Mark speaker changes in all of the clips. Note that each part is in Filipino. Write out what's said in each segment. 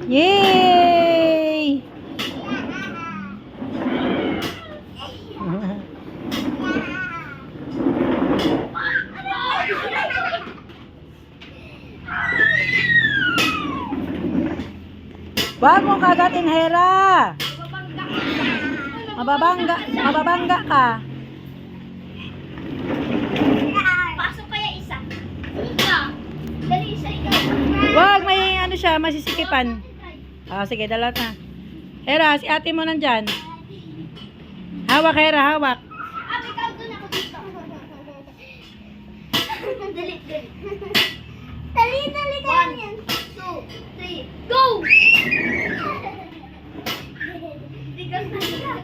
Speaker 1: Yay! Wag mo kagatin, Hera. Mababangga ka.
Speaker 2: Pasok kaya isa. Dali isa ikaw.
Speaker 1: Wag, may ano siya, masisikipan. Sige, dalawa na. Hera, si ate mo nandyan. Hawak, Hera, hawak.
Speaker 2: Abi, ikaw doon ako dito. Dali, dali. Dali, dali ka yan. 1, 2, 3, go! Bigas na siya.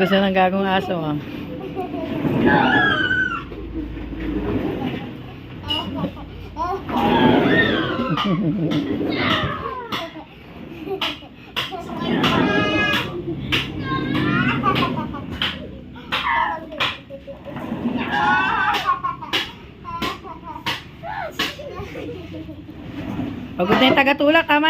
Speaker 1: Gusto ng gagong aso, ah. Pagod na yung tagatulak, tama?